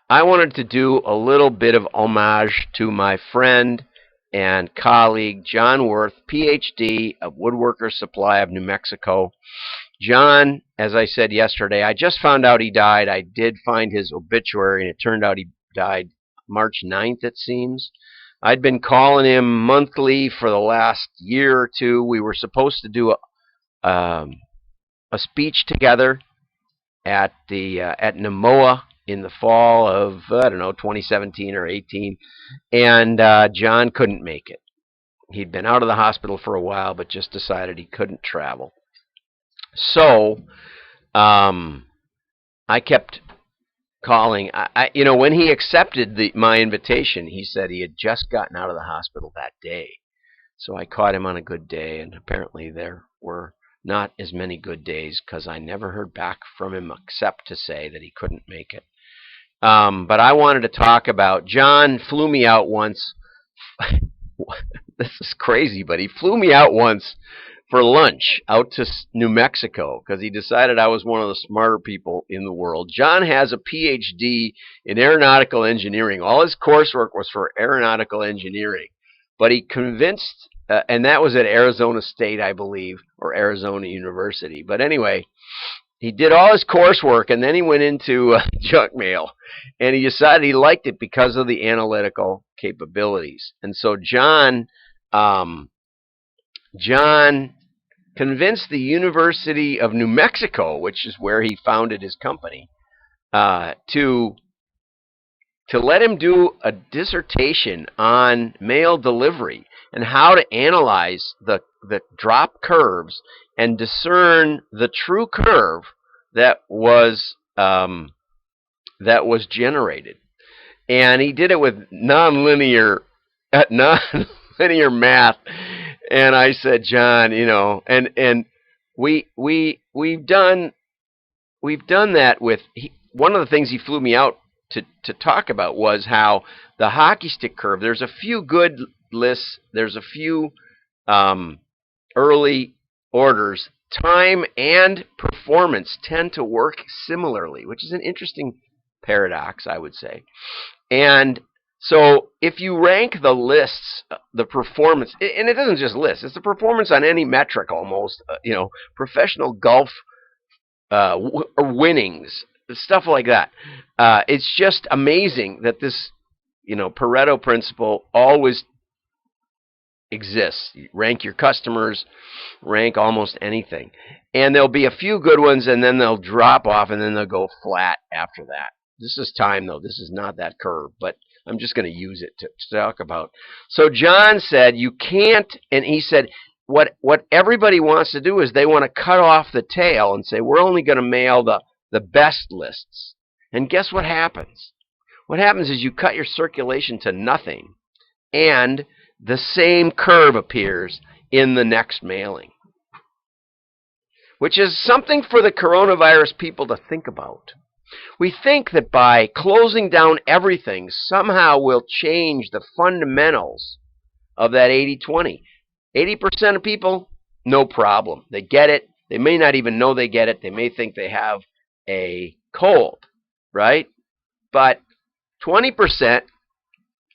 I wanted to do a little bit of homage to my friend and colleague, John Wirth, PhD of Woodworker Supply of New Mexico. John, as I said yesterday, I just found out he died. I did find his obituary, and it turned out he died March 9th, it seems. I'd been calling him monthly for the last year or two. We were supposed to do a speech together at Namoa in the fall of, I don't know, 2017 or 18, and John couldn't make it. He'd been out of the hospital for a while, but just decided he couldn't travel. So I kept calling. When he accepted my invitation, he said he had just gotten out of the hospital that day. So I caught him on a good day, and apparently there were not as many good days because I never heard back from him except to say that he couldn't make it. But I wanted to talk about, John flew me out once. This is crazy, but he flew me out once for lunch out to New Mexico because he decided I was one of the smarter people in the world. John has a PhD in aeronautical engineering. All his coursework was for aeronautical engineering, but he convinced, and that was at Arizona State, I believe, or Arizona University. But anyway, he did all his coursework, and then he went into junk mail, and he decided he liked it because of the analytical capabilities. And so John convinced the University of New Mexico, which is where he founded his company, to let him do a dissertation on mail delivery and how to analyze the drop curves and discern the true curve that was generated. And he did it with nonlinear math. And I said, John, and we've done that with one of the things he flew me out to talk about was how the hockey stick curve. There's a few good lists. There's a few early orders. Time and performance tend to work similarly, which is an interesting paradox, I would say. And so if you rank the lists, the performance, and it doesn't just lists, it's the performance on any metric almost, professional golf winnings, stuff like that. It's just amazing that this, Pareto principle always exists. You rank your customers, rank almost anything. And there'll be a few good ones, and then they'll drop off, and then they'll go flat after that. This is time, though. This is not that curve, but I'm just going to use it to talk about. So John said you can't, and he said what everybody wants to do is they want to cut off the tail and say we're only going to mail the best lists. And guess what happens? What happens is you cut your circulation to nothing, and the same curve appears in the next mailing, which is something for the coronavirus people to think about. We think that by closing down everything, somehow we'll change the fundamentals of that 80-20. 80% of people, no problem. They get it. They may not even know they get it. They may think they have a cold, right? But 20%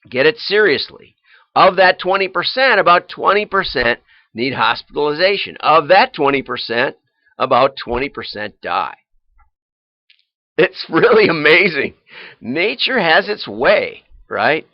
get it seriously. Of that 20%, about 20% need hospitalization. Of that 20%, about 20% die. It's really amazing. Nature has its way, right?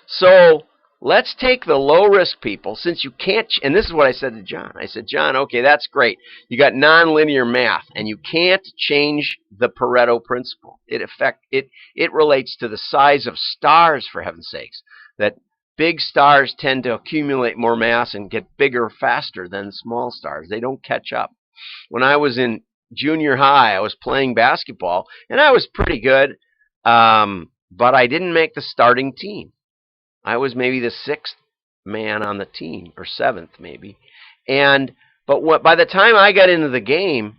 So let's take the low-risk people, since you can't, and this is what I said to John. I said, John, okay, that's great. You got nonlinear math, and you can't change the Pareto principle. It relates to the size of stars, for heaven's sakes, that big stars tend to accumulate more mass and get bigger faster than small stars. They don't catch up. When I was in junior high, I was playing basketball, and I was pretty good, but I didn't make the starting team. I was maybe the sixth man on the team, or seventh maybe. But by the time I got into the game,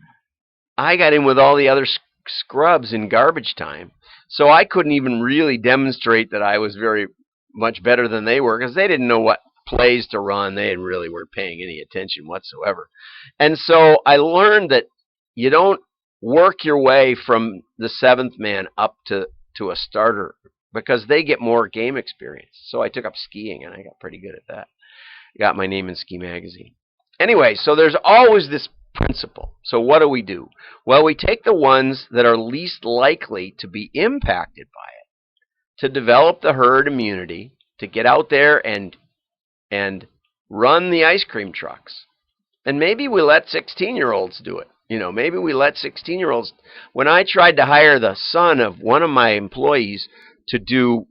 I got in with all the other scrubs in garbage time, so I couldn't even really demonstrate that I was very much better than they were, because they didn't know what plays to run. They really weren't paying any attention whatsoever. And so I learned that you don't work your way from the seventh man up to to a starter because they get more game experience. So I took up skiing, and I got pretty good at that. Got my name in Ski Magazine. Anyway, so there's always this principle. So what do? Well, we take the ones that are least likely to be impacted by it, to develop the herd immunity, to get out there and run the ice cream trucks. And maybe we let 16-year-olds do it. Maybe we let 16-year-olds. When I tried to hire the son of one of my employees to do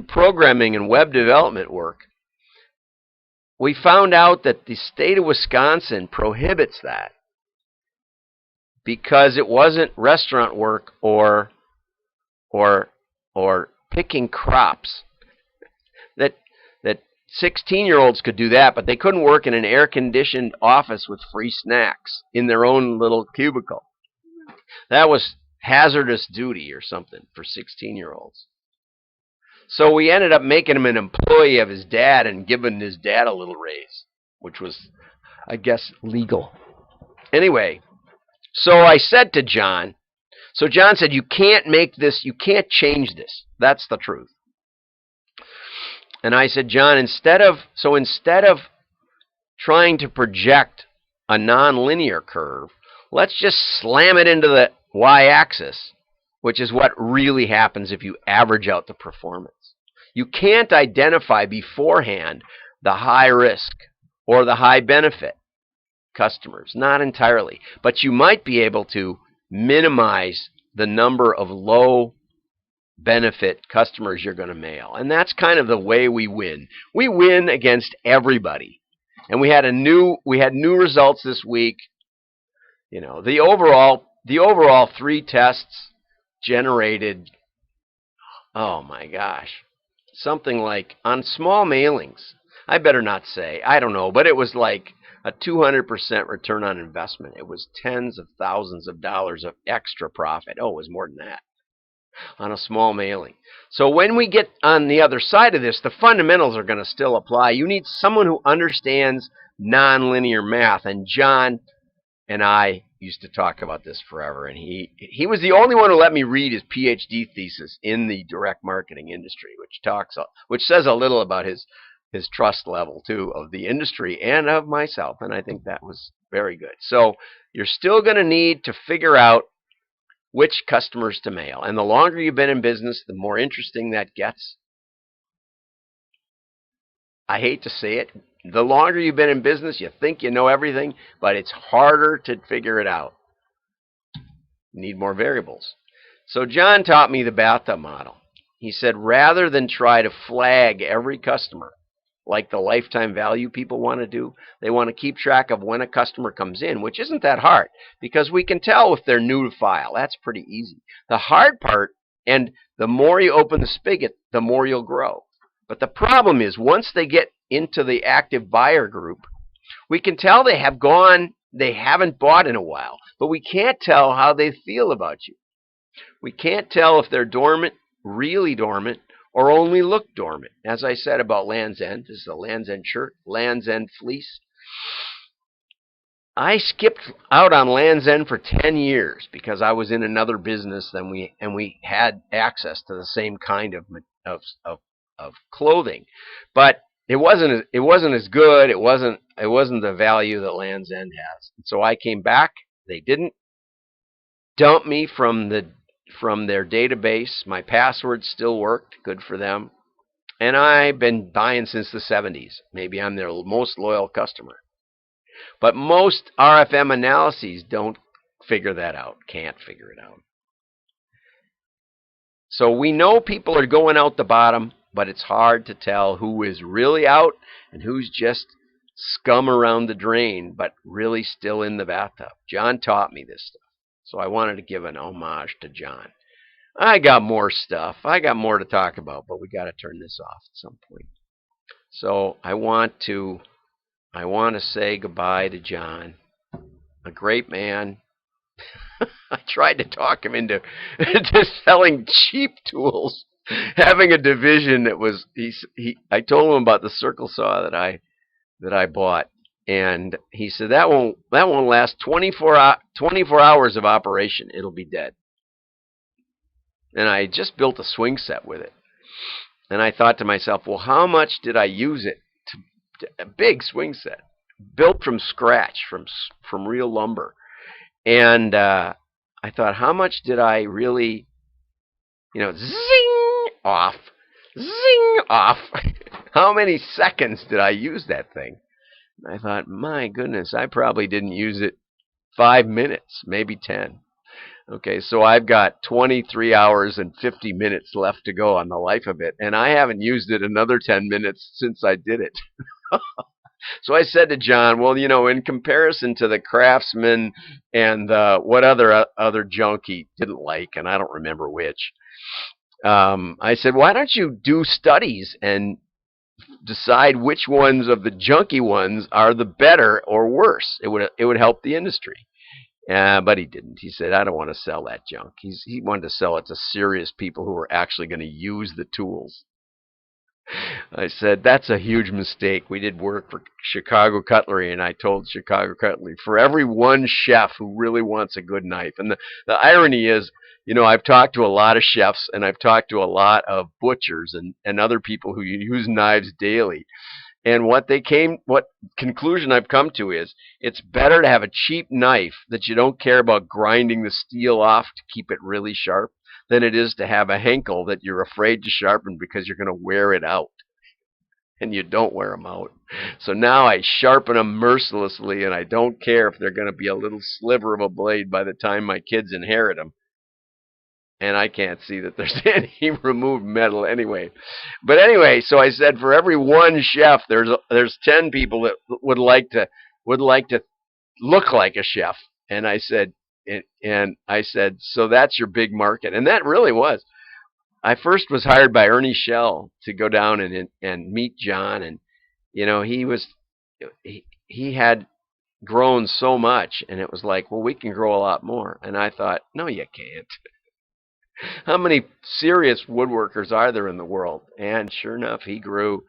programming and web development work, we found out that the state of Wisconsin prohibits that because it wasn't restaurant work or picking crops. That 16-year-olds could do that, but they couldn't work in an air-conditioned office with free snacks in their own little cubicle. That was hazardous duty or something for 16-year-olds. So we ended up making him an employee of his dad and giving his dad a little raise, which was, I guess, legal. Anyway, so I said to John, so John said, you can't make this, you can't change this. That's the truth. And I said, John, instead of trying to project a nonlinear curve, let's just slam it into the y-axis, which is what really happens if you average out the performance. You can't identify beforehand the high risk or the high benefit customers, not entirely. But you might be able to minimize the number of low benefit customers you're going to mail. And that's kind of the way we win. We win against everybody. And we had new results this week. The overall 3 tests generated, oh my gosh, something like, on small mailings, I better not say, I don't know, but it was like a 200% return on investment. It was tens of thousands of dollars of extra profit. Oh, it was more than that on a small mailing. So when we get on the other side of this, the fundamentals are going to still apply. You need someone who understands nonlinear math. And John and I used to talk about this forever. And he was the only one who let me read his PhD thesis in the direct marketing industry, which says a little about his trust level, too, of the industry and of myself. And I think that was very good. So you're still going to need to figure out which customers to mail. And the longer you've been in business, the more interesting that gets. I hate to say it. The longer you've been in business, you think you know everything, but it's harder to figure it out. You need more variables. So John taught me the Bathtub Model. He said, rather than try to flag every customer, like the lifetime value people want to do, they want to keep track of when a customer comes in, which isn't that hard, because we can tell if they're new to file. That's pretty easy. The hard part, and the more you open the spigot, the more you'll grow. But the problem is, once they get into the active buyer group, we can tell they haven't bought in a while, but we can't tell how they feel about you. We can't tell if they're dormant, really dormant, or only look dormant. As I said about Land's End, this is a Land's End shirt, Land's End fleece. I skipped out on Land's End for 10 years because I was in another business and we had access to the same kind of clothing, but it wasn't as good. It wasn't the value that Land's End has. So I came back. They didn't dump me from their database. My password still worked. Good for them. And I've been buying since the 70s. Maybe I'm their most loyal customer. But most RFM analyses don't figure that out. Can't figure it out. So we know people are going out the bottom, but it's hard to tell who is really out and who's just scum around the drain, but really still in the bathtub. John taught me this stuff. So I wanted to give an homage to John. I got more stuff. I got more to talk about, but we got to turn this off at some point. So I want to say goodbye to John, a great man. I tried to talk him into selling cheap tools, having a division that was. I told him about the circle saw that I bought. And he said, that won't last 24 hours of operation. It'll be dead. And I just built a swing set with it. And I thought to myself, well, how much did I use it? A big swing set, built from scratch, from real lumber. And I thought, how much did I really, zing off, zing off? How many seconds did I use that thing? I thought, my goodness, I probably didn't use it 5 minutes, maybe 10. Okay, so I've got 23 hours and 50 minutes left to go on the life of it, and I haven't used it another 10 minutes since I did it. So I said to John, well, in comparison to the Craftsman and what other junk he didn't like, and I don't remember which, I said, why don't you do studies and decide which ones of the junky ones are the better or worse? It would help the industry. But he didn't. He said, I don't want to sell that junk. He wanted to sell it to serious people who were actually going to use the tools. I said, that's a huge mistake. We did work for Chicago Cutlery, and I told Chicago Cutlery, for every one chef who really wants a good knife, and the irony is, I've talked to a lot of chefs, and I've talked to a lot of butchers and other people who use knives daily. And what conclusion I've come to is, it's better to have a cheap knife that you don't care about grinding the steel off to keep it really sharp than it is to have a Henkel that you're afraid to sharpen because you're going to wear it out. And you don't wear them out. So now I sharpen them mercilessly, and I don't care if they're going to be a little sliver of a blade by the time my kids inherit them. And I can't see that there's any removed metal anyway. But anyway, so I said, for every one chef, there's 10 people that would like to look like a chef. And I said, so that's your big market. And that really was. I first was hired by Ernie Shell to go down and meet John, and he had grown so much, and it was like, well, we can grow a lot more. And I thought, no, you can't. How many serious woodworkers are there in the world? And sure enough, he grew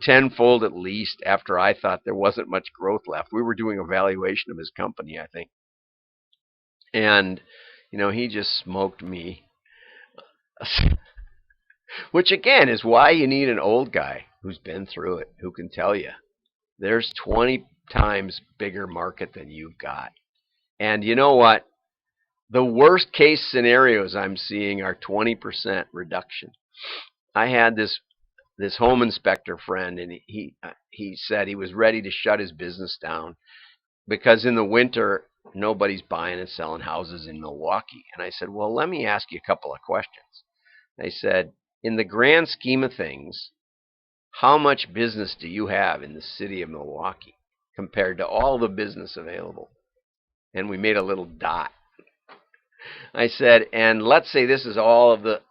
tenfold at least after I thought there wasn't much growth left. We were doing a valuation of his company, I think. And, he just smoked me. Which, again, is why you need an old guy who's been through it, who can tell you there's 20 times bigger market than you've got. And you know what? The worst case scenarios I'm seeing are 20% reduction. I had this home inspector friend, and he said he was ready to shut his business down because in the winter nobody's buying and selling houses in Milwaukee. And I said, well, let me ask you a couple of questions. I said, in the grand scheme of things, how much business do you have in the city of Milwaukee compared to all the business available? And we made a little dot. I said, and let's say this is all of the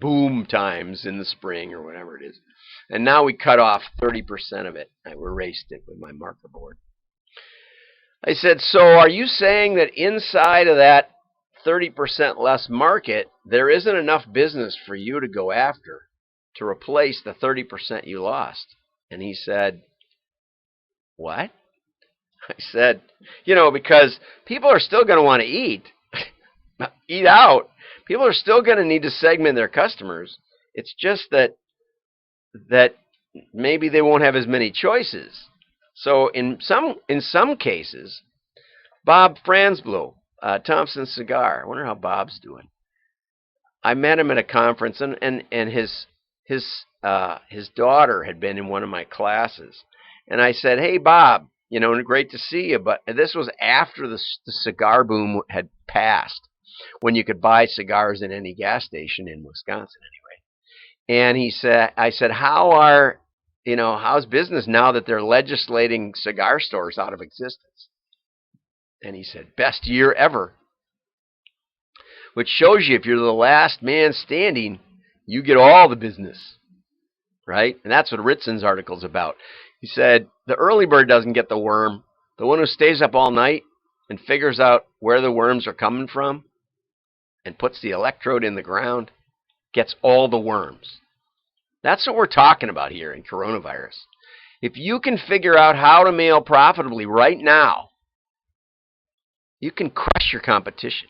boom times in the spring or whatever it is. And now we cut off 30% of it. I erased it with my marker board. I said, so are you saying that inside of that 30% less market, there isn't enough business for you to go after to replace the 30% you lost? And he said, what? I said, because people are still going to want to eat out. People are still going to need to segment their customers. It's just that maybe they won't have as many choices. So in some cases, Bob Franzblow, Thompson Cigar. I wonder how Bob's doing. I met him at a conference, and his daughter had been in one of my classes, and I said, "Hey, Bob, great to see you." But this was after the cigar boom had passed, when you could buy cigars in any gas station in Wisconsin, anyway. And I said, how's business now that they're legislating cigar stores out of existence? And he said, best year ever. Which shows you if you're the last man standing, you get all the business, right? And that's what Ritson's article's about. He said, the early bird doesn't get the worm. The one who stays up all night and figures out where the worms are coming from and puts the electrode in the ground gets all the worms. That's what we're talking about here in coronavirus. If you can figure out how to mail profitably right now, you can crush your competition.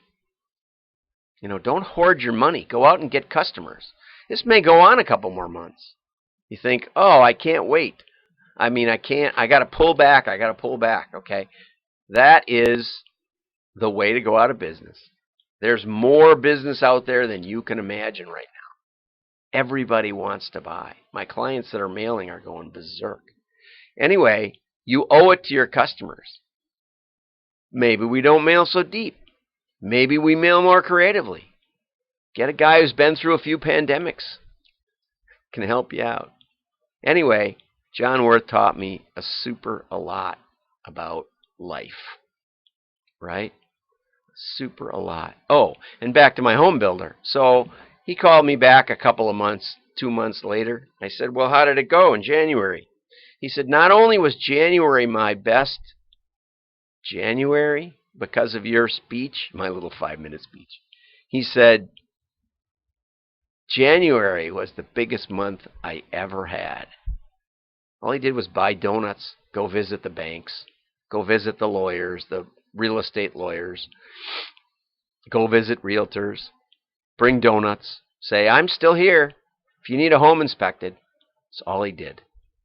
Don't hoard your money. Go out and get customers. This may go on a couple more months. You think, oh, I can't wait. I got to pull back. Okay. That is the way to go out of business. There's more business out there than you can imagine right now. Everybody wants to buy. My clients that are mailing are going berserk. Anyway, you owe it to your customers. Maybe we don't mail so deep. Maybe we mail more creatively. Get a guy who's been through a few pandemics. Can help you out. Anyway, John Wirth taught me a lot about life. Right? A lot. Oh, and back to my home builder. So he called me back a couple of months, 2 months later. I said, well, how did it go in January? He said, not only was January my best January because of your speech, my little 5-minute speech. He said, January was the biggest month I ever had. All he did was buy donuts, go visit the banks, go visit the lawyers, the real estate lawyers, go visit realtors, bring donuts, say, I'm still here. If you need a home inspected, that's all he did.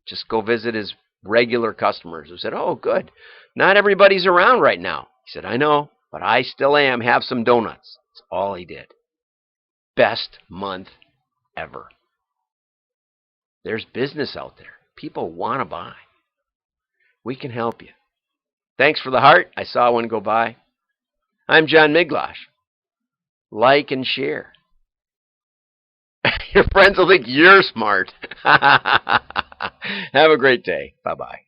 Just go visit his regular customers who said, oh, good. Not everybody's around right now. He said, I know, but I still am. Have some donuts. That's all he did. Best month ever. There's business out there. People want to buy. We can help you. Thanks for the heart. I saw one go by. I'm John Miglosh. Like and share. Your friends will think you're smart. Have a great day. Bye-bye.